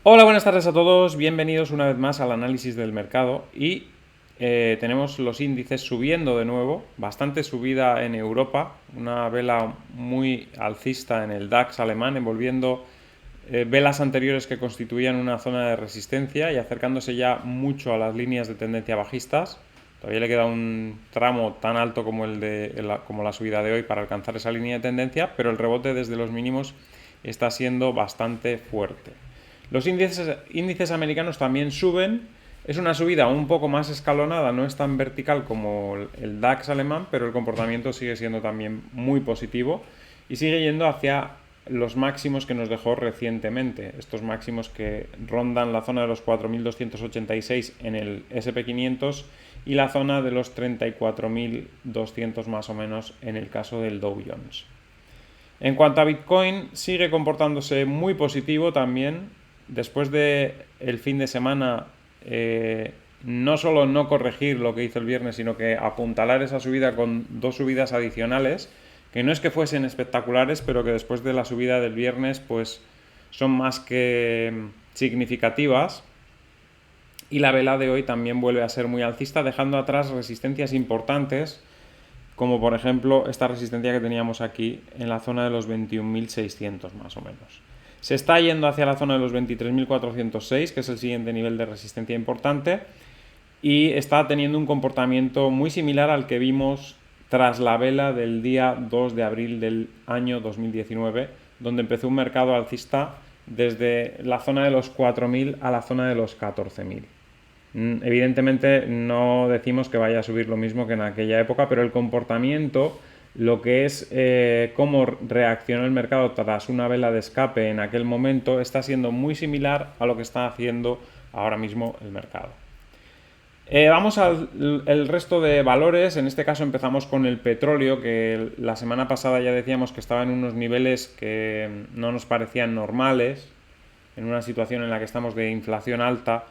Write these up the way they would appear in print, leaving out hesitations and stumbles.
Hola, buenas tardes a todos, bienvenidos una vez más al análisis del mercado y tenemos los índices subiendo de nuevo, bastante subida en Europa, una vela muy alcista en el DAX alemán, envolviendo velas anteriores que constituían una zona de resistencia y acercándose ya mucho a las líneas de tendencia bajistas. Todavía le queda un tramo tan alto como como la subida de hoy para alcanzar esa línea de tendencia, pero el rebote desde los mínimos está siendo bastante fuerte. Los índices americanos también suben. Es una subida un poco más escalonada, no es tan vertical como el DAX alemán, pero el comportamiento sigue siendo también muy positivo y sigue yendo hacia los máximos que nos dejó recientemente. Estos máximos que rondan la zona de los 4.286 en el SP500 y la zona de los 34.200 más o menos en el caso del Dow Jones. En cuanto a Bitcoin, sigue comportándose muy positivo también. Después de el fin de semana, no solo no corregir lo que hizo el viernes, sino que apuntalar esa subida con dos subidas adicionales, que no es que fuesen espectaculares, pero que después de la subida del viernes, pues son más que significativas. Y la vela de hoy también vuelve a ser muy alcista, dejando atrás resistencias importantes, como por ejemplo esta resistencia que teníamos aquí en la zona de los 21.600 más o menos. Se está yendo hacia la zona de los 23.406, que es el siguiente nivel de resistencia importante, y está teniendo un comportamiento muy similar al que vimos tras la vela del día 2 de abril del año 2019, donde empezó un mercado alcista desde la zona de los 4.000 a la zona de los 14.000. Evidentemente no decimos que vaya a subir lo mismo que en aquella época, pero el comportamiento, lo que es cómo reaccionó el mercado tras una vela de escape en aquel momento, está siendo muy similar a lo que está haciendo ahora mismo el mercado. Vamos al resto de valores. En este caso empezamos con el petróleo, que la semana pasada ya decíamos que estaba en unos niveles que no nos parecían normales, en una situación en la que estamos de inflación alta.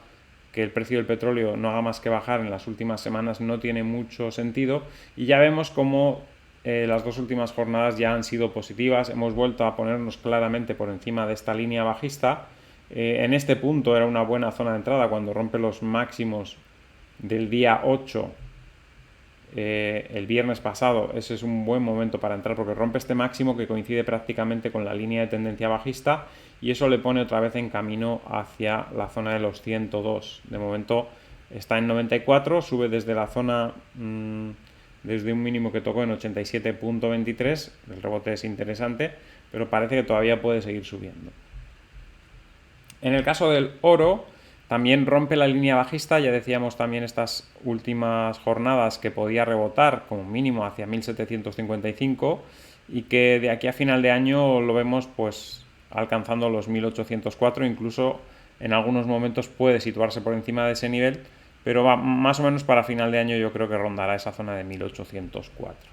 Que el precio del petróleo no haga más que bajar en las últimas semanas no tiene mucho sentido, y ya vemos cómo las dos últimas jornadas ya han sido positivas. Hemos vuelto a ponernos claramente por encima de esta línea bajista. En este punto era una buena zona de entrada cuando rompe los máximos del día 8 el viernes pasado. Ese es un buen momento para entrar porque rompe este máximo que coincide prácticamente con la línea de tendencia bajista, y eso le pone otra vez en camino hacia la zona de los 102. De momento está en 94, sube desde la zona desde un mínimo que tocó en 87.23. El rebote es interesante, pero parece que todavía puede seguir subiendo. En el caso del oro, también rompe la línea bajista. Ya decíamos también estas últimas jornadas que podía rebotar como mínimo hacia 1755 y que de aquí a final de año lo vemos pues alcanzando los 1804, incluso en algunos momentos puede situarse por encima de ese nivel, pero más o menos para final de año yo creo que rondará esa zona de 1804.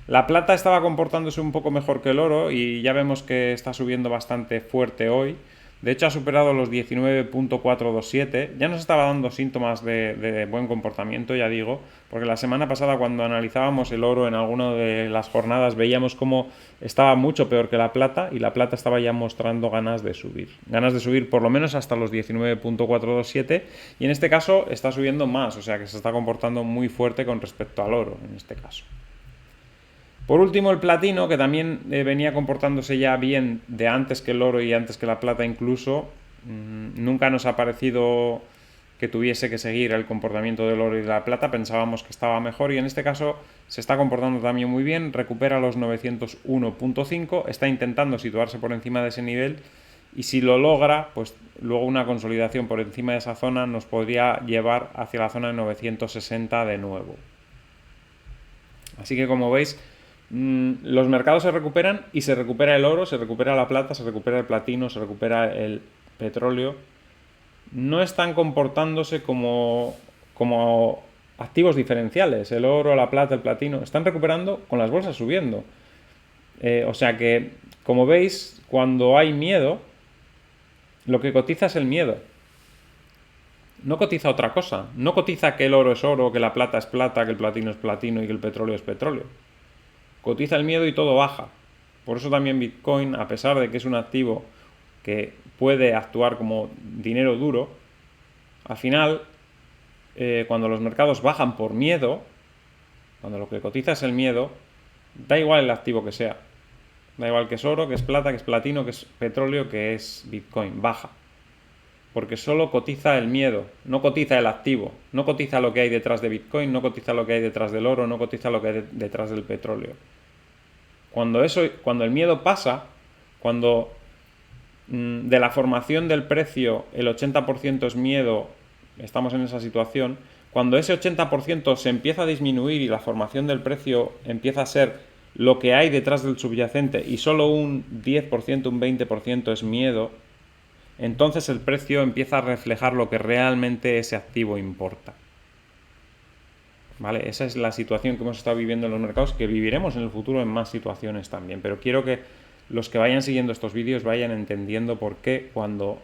La plata estaba comportándose un poco mejor que el oro y ya vemos que está subiendo bastante fuerte hoy. De hecho ha superado los 19.427, ya nos estaba dando síntomas de buen comportamiento, ya digo, porque la semana pasada cuando analizábamos el oro en alguna de las jornadas veíamos cómo estaba mucho peor que la plata, y la plata estaba ya mostrando ganas de subir por lo menos hasta los 19.427, y en este caso está subiendo más, o sea que se está comportando muy fuerte con respecto al oro en este caso. Por último, el platino, que también venía comportándose ya bien de antes que el oro y antes que la plata incluso. Nunca nos ha parecido que tuviese que seguir el comportamiento del oro y de la plata, pensábamos que estaba mejor, y en este caso se está comportando también muy bien, recupera los 901.5, está intentando situarse por encima de ese nivel, y si lo logra, pues luego una consolidación por encima de esa zona nos podría llevar hacia la zona de 960 de nuevo. Así que como veis, los mercados se recuperan, y se recupera el oro, se recupera la plata, se recupera el platino, se recupera el petróleo. No están comportándose como activos diferenciales. El oro, la plata, el platino están recuperando con las bolsas subiendo. O sea que, como veis, cuando hay miedo, lo que cotiza es el miedo. No cotiza otra cosa. No cotiza que el oro es oro, que la plata es plata, que el platino es platino y que el petróleo es petróleo. Cotiza el miedo y todo baja. Por eso también Bitcoin, a pesar de que es un activo que puede actuar como dinero duro, al final, cuando los mercados bajan por miedo, cuando lo que cotiza es el miedo, da igual el activo que sea. Da igual que es oro, que es plata, que es platino, que es petróleo, que es Bitcoin. Baja. Porque solo cotiza el miedo, no cotiza el activo. No cotiza lo que hay detrás de Bitcoin, no cotiza lo que hay detrás del oro, no cotiza lo que hay detrás del petróleo. Cuando el miedo pasa, cuando de la formación del precio el 80% es miedo, estamos en esa situación, cuando ese 80% se empieza a disminuir y la formación del precio empieza a ser lo que hay detrás del subyacente y solo un 10%, un 20% es miedo, entonces el precio empieza a reflejar lo que realmente ese activo importa. ¿Vale? Esa es la situación que hemos estado viviendo en los mercados, que viviremos en el futuro en más situaciones también. Pero quiero que los que vayan siguiendo estos vídeos vayan entendiendo por qué cuando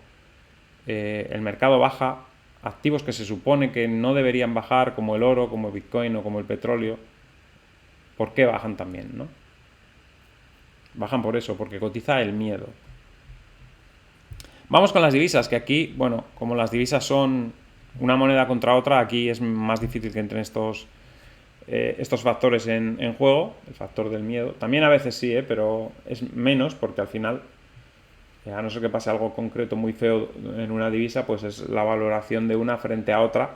el mercado baja, activos que se supone que no deberían bajar, como el oro, como el Bitcoin o como el petróleo, ¿por qué bajan también, no? Bajan por eso, porque cotiza el miedo. Vamos con las divisas, que aquí, bueno, como las divisas son una moneda contra otra, aquí es más difícil que entren estos factores en juego, el factor del miedo. También a veces sí, pero es menos, porque al final, a no ser que pase algo concreto muy feo en una divisa, pues es la valoración de una frente a otra.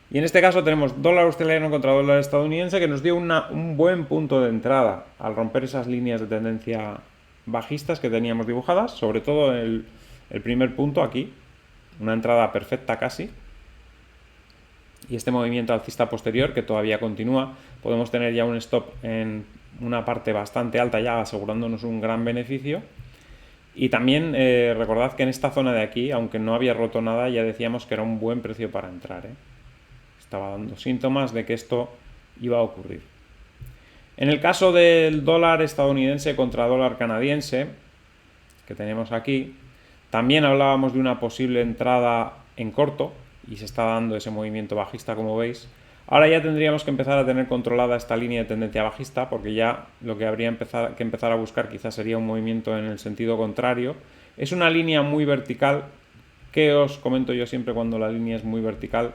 Y en este caso tenemos dólar australiano contra dólar estadounidense, que nos dio un buen punto de entrada al romper esas líneas de tendencia bajistas que teníamos dibujadas, sobre todo el primer punto aquí, una entrada perfecta casi, y este movimiento alcista posterior que todavía continúa. Podemos tener ya un stop en una parte bastante alta ya, asegurándonos un gran beneficio. Y también recordad que en esta zona de aquí, aunque no había roto nada, ya decíamos que era un buen precio para entrar, Estaba dando síntomas de que esto iba a ocurrir. En el caso del dólar estadounidense contra dólar canadiense, que tenemos aquí, también hablábamos de una posible entrada en corto y se está dando ese movimiento bajista, como veis. Ahora ya tendríamos que empezar a tener controlada esta línea de tendencia bajista, porque ya lo que habría que empezar a buscar quizás sería un movimiento en el sentido contrario. Es una línea muy vertical, que os comento yo siempre cuando la línea es muy vertical,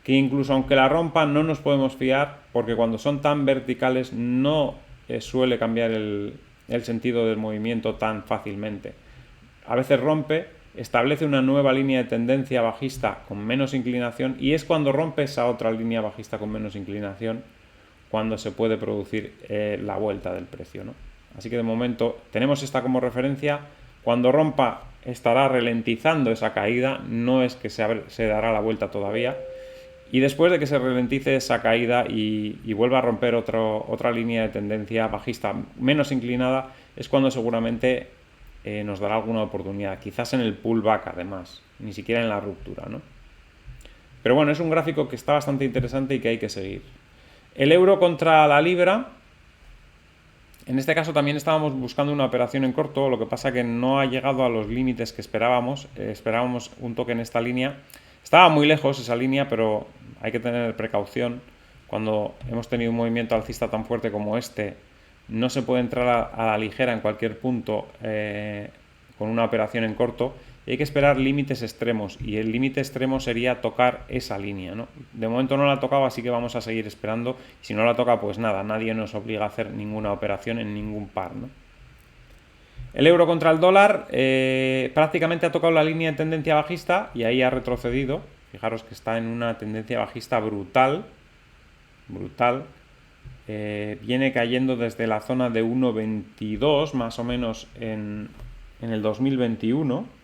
que incluso aunque la rompa no nos podemos fiar, porque cuando son tan verticales no suele cambiar el sentido del movimiento tan fácilmente. A veces rompe, establece una nueva línea de tendencia bajista con menos inclinación y es cuando rompe esa otra línea bajista con menos inclinación cuando se puede producir la vuelta del precio, ¿no? Así que de momento tenemos esta como referencia. Cuando rompa estará ralentizando esa caída, no es que se dará la vuelta todavía. Y después de que se ralentice esa caída y vuelva a romper otra línea de tendencia bajista menos inclinada, es cuando seguramente nos dará alguna oportunidad. Quizás en el pullback además, ni siquiera en la ruptura, ¿no? Pero bueno, es un gráfico que está bastante interesante y que hay que seguir. El euro contra la libra. En este caso también estábamos buscando una operación en corto, lo que pasa que no ha llegado a los límites que esperábamos. Esperábamos un toque en esta línea. Estaba muy lejos esa línea, pero hay que tener precaución. Cuando hemos tenido un movimiento alcista tan fuerte como este, no se puede entrar a la ligera en cualquier punto con una operación en corto. Y hay que esperar límites extremos, y el límite extremo sería tocar esa línea, ¿no? De momento no la ha tocado, así que vamos a seguir esperando. Si no la toca, pues nada, nadie nos obliga a hacer ninguna operación en ningún par, ¿no? El euro contra el dólar prácticamente ha tocado la línea de tendencia bajista y ahí ha retrocedido. Fijaros que está en una tendencia bajista brutal. Viene cayendo desde la zona de 1,22 más o menos en el 2021.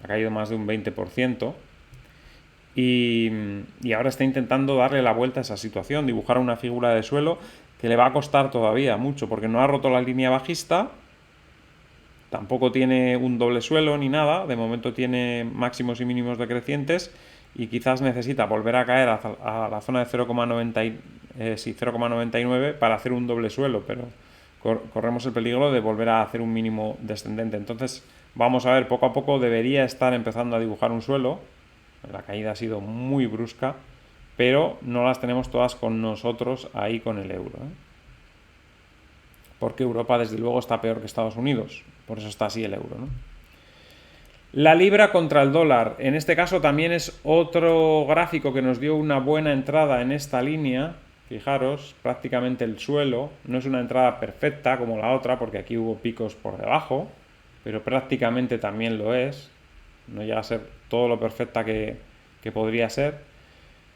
Ha caído más de un 20%. Y ahora está intentando darle la vuelta a esa situación, dibujar una figura de suelo que le va a costar todavía mucho, porque no ha roto la línea bajista, tampoco tiene un doble suelo ni nada, de momento tiene máximos y mínimos decrecientes y quizás necesita volver a caer a la zona de 0,99 para hacer un doble suelo, pero corremos el peligro de volver a hacer un mínimo descendente. Entonces vamos a ver, poco a poco debería estar empezando a dibujar un suelo. La caída ha sido muy brusca, pero no las tenemos todas con nosotros ahí con el euro, porque Europa desde luego está peor que Estados Unidos, por eso está así el euro, ¿no? La libra contra el dólar, en este caso también es otro gráfico que nos dio una buena entrada en esta línea. Fijaros, prácticamente el suelo, no es una entrada perfecta como la otra, porque aquí hubo picos por debajo, pero prácticamente también lo es. No llega a ser todo lo perfecta que podría ser.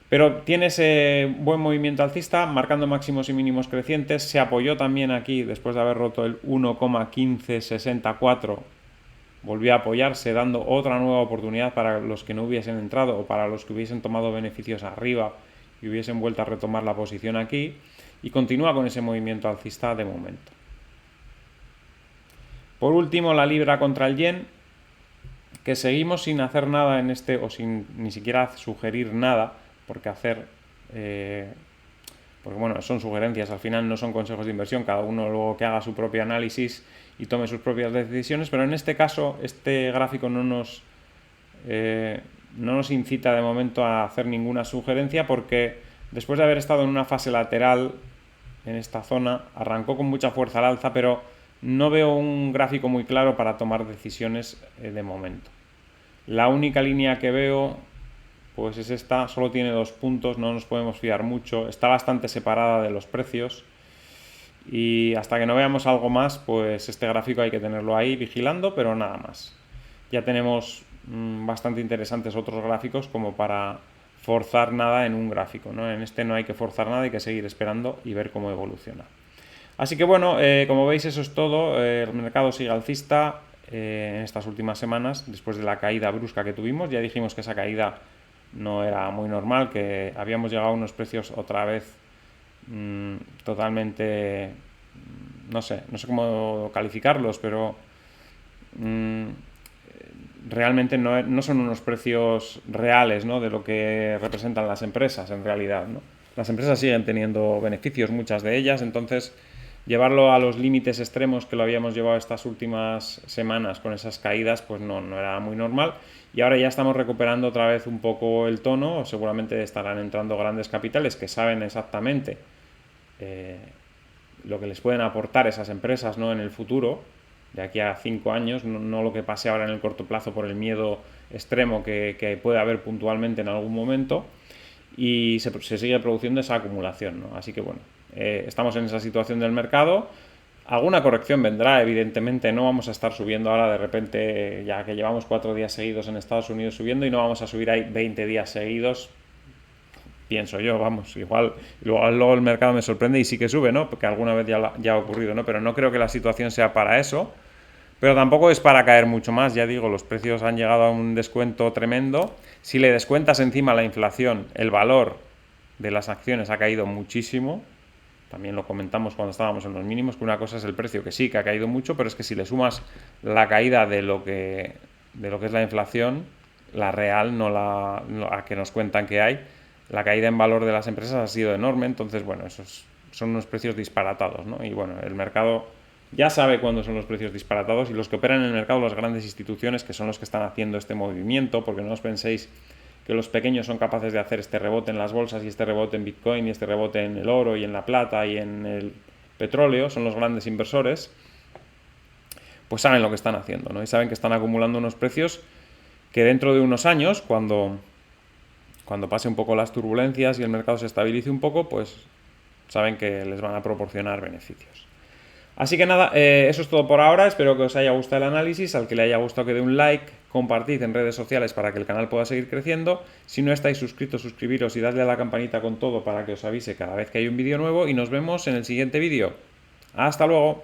Pero tiene ese buen movimiento alcista, marcando máximos y mínimos crecientes. Se apoyó también aquí, después de haber roto el 1,1564, volvió a apoyarse, dando otra nueva oportunidad para los que no hubiesen entrado o para los que hubiesen tomado beneficios arriba y hubiesen vuelto a retomar la posición aquí. Y continúa con ese movimiento alcista de momento. Por último, la libra contra el yen, que seguimos sin hacer nada en este, o sin ni siquiera sugerir nada, porque porque bueno, son sugerencias, al final no son consejos de inversión, cada uno luego que haga su propio análisis y tome sus propias decisiones, pero en este caso este gráfico no nos incita de momento a hacer ninguna sugerencia, porque después de haber estado en una fase lateral en esta zona, arrancó con mucha fuerza al alza, pero no veo un gráfico muy claro para tomar decisiones de momento. La única línea que veo pues es esta, solo tiene 2 puntos, no nos podemos fiar mucho, está bastante separada de los precios y hasta que no veamos algo más, pues este gráfico hay que tenerlo ahí vigilando, pero nada más. Ya tenemos bastante interesantes otros gráficos como para forzar nada en un gráfico, ¿no? En este no hay que forzar nada, hay que seguir esperando y ver cómo evoluciona. Así que bueno, como veis eso es todo, el mercado sigue alcista en estas últimas semanas, después de la caída brusca que tuvimos. Ya dijimos que esa caída no era muy normal, que habíamos llegado a unos precios otra vez totalmente, no sé cómo calificarlos, pero realmente no son unos precios reales, ¿no?, de lo que representan las empresas en realidad, ¿no? Las empresas siguen teniendo beneficios, muchas de ellas, entonces llevarlo a los límites extremos que lo habíamos llevado estas últimas semanas con esas caídas, pues no era muy normal. Y ahora ya estamos recuperando otra vez un poco el tono, seguramente estarán entrando grandes capitales que saben exactamente lo que les pueden aportar esas empresas, ¿no?, en el futuro, de aquí a 5 años, no lo que pase ahora en el corto plazo por el miedo extremo que puede haber puntualmente en algún momento, y se sigue produciendo esa acumulación, ¿no? Así que bueno, estamos en esa situación del mercado. Alguna corrección vendrá, evidentemente, no vamos a estar subiendo ahora de repente, ya que llevamos 4 días seguidos en Estados Unidos subiendo, y no vamos a subir ahí 20 días seguidos, pienso yo, vamos, igual luego el mercado me sorprende y sí que sube, ¿no?, porque alguna vez ya ha ocurrido, ¿no?, pero no creo que la situación sea para eso, pero tampoco es para caer mucho más. Ya digo, los precios han llegado a un descuento tremendo. Si le descuentas encima la inflación, el valor de las acciones ha caído muchísimo. También lo comentamos cuando estábamos en los mínimos, que una cosa es el precio, que sí, que ha caído mucho, pero es que si le sumas la caída de lo que es la inflación, la real, no a que nos cuentan que hay, la caída en valor de las empresas ha sido enorme. Entonces, bueno, esos son unos precios disparatados, ¿no? Y bueno, el mercado ya sabe cuándo son los precios disparatados, y los que operan en el mercado, las grandes instituciones, que son los que están haciendo este movimiento, porque no os penséis que los pequeños son capaces de hacer este rebote en las bolsas y este rebote en Bitcoin y este rebote en el oro y en la plata y en el petróleo. Son los grandes inversores, pues saben lo que están haciendo, ¿no? Y saben que están acumulando unos precios que dentro de unos años, cuando pase un poco las turbulencias y el mercado se estabilice un poco, pues saben que les van a proporcionar beneficios. Así que nada, eso es todo por ahora. Espero que os haya gustado el análisis. Al que le haya gustado, que dé un like, compartid en redes sociales para que el canal pueda seguir creciendo. Si no estáis suscritos, suscribiros y dadle a la campanita con todo para que os avise cada vez que hay un vídeo nuevo, y nos vemos en el siguiente vídeo. ¡Hasta luego!